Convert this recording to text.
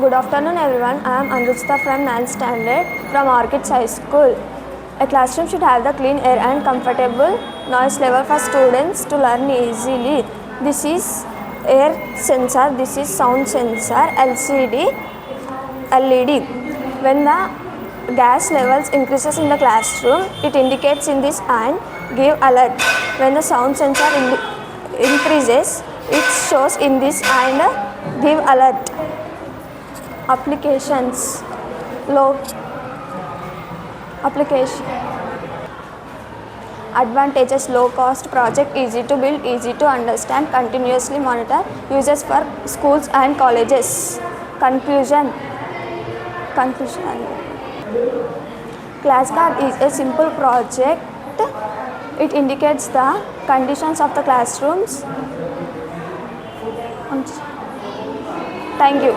Good afternoon everyone. I am Anruchita from 9th standard from Orchids High School. A classroom should have the clean air and comfortable noise level for students to learn easily. This is air sensor, this is sound sensor, LCD, LED. When the gas levels increases in the classroom, it indicates in this and give alert. When the sound sensor increases, it shows in this and give alert. Applications. Low application advantages: low cost project, easy to build, easy to understand, continuously monitor, uses for schools and colleges. Conclusion. ClassGuard is a simple project. It indicates the conditions of the classrooms. Thank you.